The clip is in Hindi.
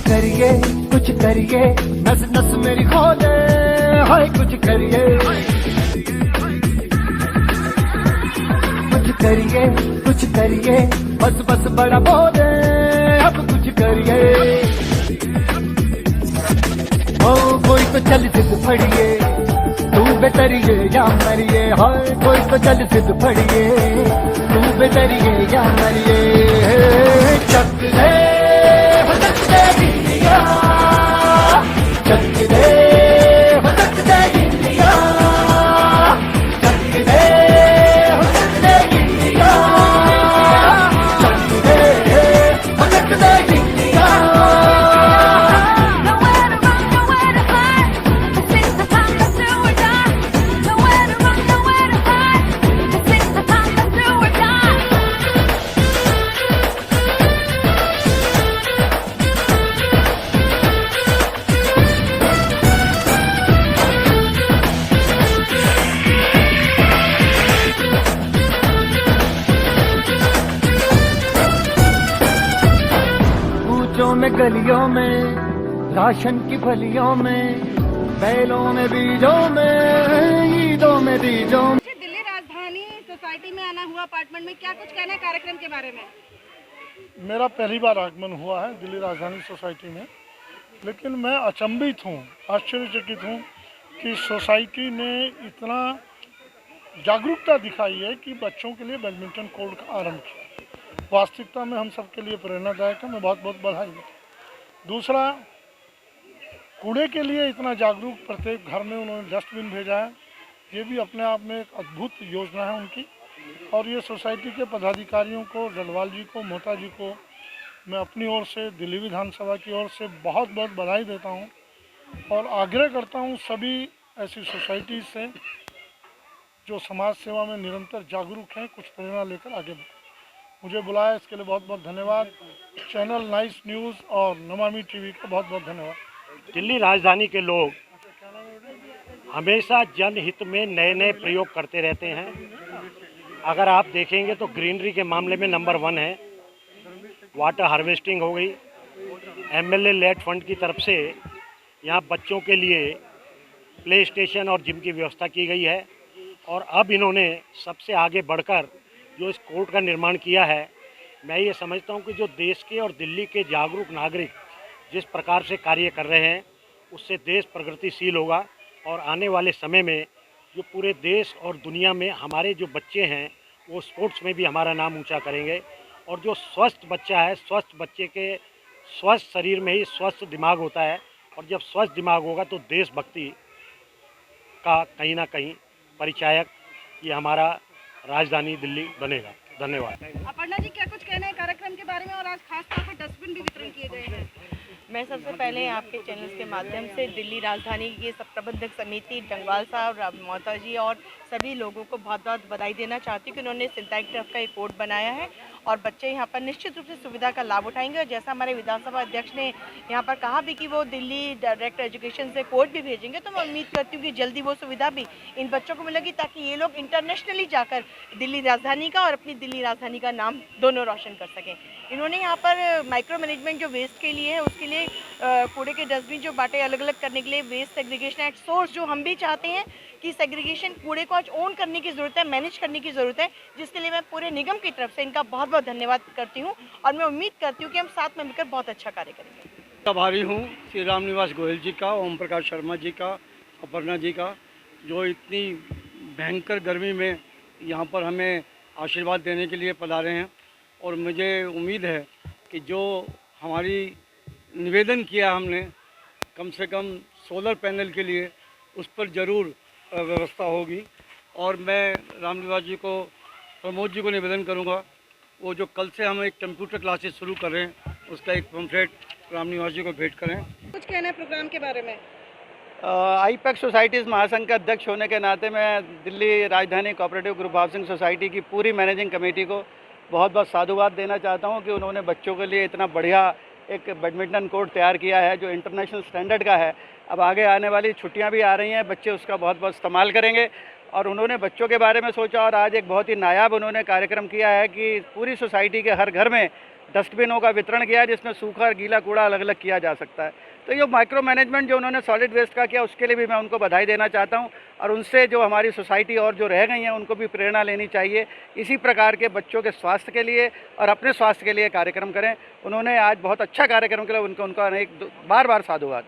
कुछ करिए, नस नस मेरी खोले, हाय कुछ करिए, कुछ करिए, बस बस बड़ा बोले, अब कुछ करिए। ओ कोई तो चल जिद फड़िए, तू बेतरिए या मरिए, हाय कोई तो चल जिद फड़िए, तू बेतरिए या मरिए। चक दे इंडिया, चक दे इंडिया, चक दे इंडिया, चक दे इंडिया। में गलियों में, राशन की फलियों में, बैलों में बीजों में, ईदों में बीजों में। दिल्ली राजधानी सोसाइटी में आना हुआ अपार्टमेंट में, क्या कुछ कहना है कार्यक्रम के बारे में? मेरा पहली बार आगमन हुआ है दिल्ली राजधानी सोसाइटी में, लेकिन मैं अचंभित हूँ, आश्चर्यचकित हूँ कि सोसाइटी ने इतना जागरूकता दिखाई है कि बच्चों के लिए बैडमिंटन कोर्ट का आरंभ किया। वास्तविकता में हम सबके लिए प्रेरणादायक है, मैं बहुत बहुत बधाई देता हूँ। दूसरा, कूड़े के लिए इतना जागरूक, प्रत्येक घर में उन्होंने डस्टबिन भेजा है, ये भी अपने आप में एक अद्भुत योजना है उनकी। और ये सोसाइटी के पदाधिकारियों को, डलवाल जी को, मोहता जी को मैं अपनी ओर से, दिल्ली विधानसभा की ओर से बहुत बहुत बधाई देता हूँ और आग्रह करता हूँ सभी ऐसी सोसाइटी से जो समाज सेवा में निरंतर जागरूक हैं, कुछ प्रेरणा लेकर आगे बढ़ें। मुझे बुलाया इसके लिए बहुत बहुत धन्यवाद। चैनल नाइस न्यूज़ और नमामि टीवी का बहुत बहुत धन्यवाद। दिल्ली राजधानी के लोग हमेशा जनहित में नए नए प्रयोग करते रहते हैं। अगर आप देखेंगे तो ग्रीनरी के मामले में नंबर 1 है। वाटर हार्वेस्टिंग हो गई, एमएलए लेड फंड की तरफ से यहाँ बच्चों के लिए प्ले स्टेशन और जिम की व्यवस्था की गई है। और अब इन्होंने सबसे आगे बढ़कर जो इस कोर्ट का निर्माण किया है, मैं ये समझता हूँ कि जो देश के और दिल्ली के जागरूक नागरिक जिस प्रकार से कार्य कर रहे हैं, उससे देश प्रगतिशील होगा और आने वाले समय में जो पूरे देश और दुनिया में हमारे जो बच्चे हैं वो स्पोर्ट्स में भी हमारा नाम ऊंचा करेंगे। और जो स्वस्थ बच्चा है, स्वस्थ बच्चे के स्वस्थ शरीर में ही स्वस्थ दिमाग होता है, और जब स्वस्थ दिमाग होगा तो देशभक्ति का कहीं ना कहीं परिचायक ये हमारा राजधानी दिल्ली बनेगा। धन्यवाद। अपर्णा जी, क्या कुछ कहना है कार्यक्रम के बारे में? और आज खास तौर पर डस्टबिन भी वितरण किए गए हैं। मैं सबसे पहले आपके चैनल्स के माध्यम से दिल्ली राजधानी की सब प्रबंधक समिति, डंगवाल साहब, मोहता जी और सभी लोगों को बहुत बहुत बधाई देना चाहती हूँ कि उन्होंने सिंथेटिक टर्फ का एक कोर्ट बनाया है और बच्चे यहाँ पर निश्चित रूप से सुविधा का लाभ उठाएंगे। और जैसा हमारे विधानसभा अध्यक्ष ने यहाँ पर कहा भी कि वो दिल्ली डायरेक्ट एजुकेशन से कोर्ट भी भेजेंगे, तो मैं उम्मीद करती हूँ कि जल्दी वो सुविधा भी इन बच्चों को मिलेगी, ताकि ये लोग इंटरनेशनली जाकर दिल्ली राजधानी का और अपनी दिल्ली राजधानी का नाम दोनों रोशन कर सकें। इन्होंने यहाँ पर माइक्रो मैनेजमेंट जो वेस्ट के लिए है, उसके लिए कूड़े के डस्टबिन जो बांटे अलग अलग करने के लिए वेस्ट सेग्रीगेशन एट सोर्स, जो हम भी चाहते हैं कि सेग्रीगेशन कूड़े को आज ओन करने की ज़रूरत है, मैनेज करने की ज़रूरत है, जिसके लिए मैं पूरे निगम की तरफ से इनका बहुत बहुत धन्यवाद करती हूँ। और मैं उम्मीद करती हूँ कि हम साथ में मिलकर बहुत अच्छा कार्य करेंगे। आभारी हूँ श्री राम निवास गोयल जी का, ओम प्रकाश शर्मा जी का, अपर्णा जी का, जो इतनी भयंकर गर्मी में यहाँ पर हमें आशीर्वाद देने के लिए पधारे हैं। और मुझे उम्मीद है कि जो हमारी निवेदन किया हमने, कम से कम सोलर पैनल के लिए, उस पर ज़रूर व्यवस्था होगी। और मैं रामनिवास जी को, प्रमोद जी को निवेदन करूंगा, वो जो कल से हम एक कंप्यूटर क्लासेस शुरू कर रहे हैं, उसका एक पम्फलेट रामनिवास जी को भेंट करें। कुछ कहना है प्रोग्राम के बारे में? आईपैक सोसाइटीज़ महासंघ का अध्यक्ष होने के नाते मैं दिल्ली राजधानी कोऑपरेटिव ग्रुप हाउसिंग सोसाइटी की पूरी मैनेजिंग कमेटी को बहुत बहुत साधुवाद देना चाहता हूं कि उन्होंने बच्चों के लिए इतना बढ़िया एक बैडमिंटन कोर्ट तैयार किया है जो इंटरनेशनल स्टैंडर्ड का है। अब आगे आने वाली छुट्टियां भी आ रही हैं, बच्चे उसका बहुत बहुत इस्तेमाल करेंगे। और उन्होंने बच्चों के बारे में सोचा और आज एक बहुत ही नायाब उन्होंने कार्यक्रम किया है कि पूरी सोसाइटी के हर घर में डस्टबिनों का वितरण किया जिसमें सूखा और गीला कूड़ा अलग अलग किया जा सकता है। तो ये माइक्रो मैनेजमेंट जो उन्होंने सॉलिड वेस्ट का किया उसके लिए भी मैं उनको बधाई देना चाहता हूँ और उनसे जो हमारी सोसाइटी और जो रह गई हैं उनको भी प्रेरणा लेनी चाहिए, इसी प्रकार के बच्चों के स्वास्थ्य के लिए और अपने स्वास्थ्य के लिए कार्यक्रम करें। उन्होंने आज बहुत अच्छा कार्यक्रम किया, उनका अनेक बार साधुवाद।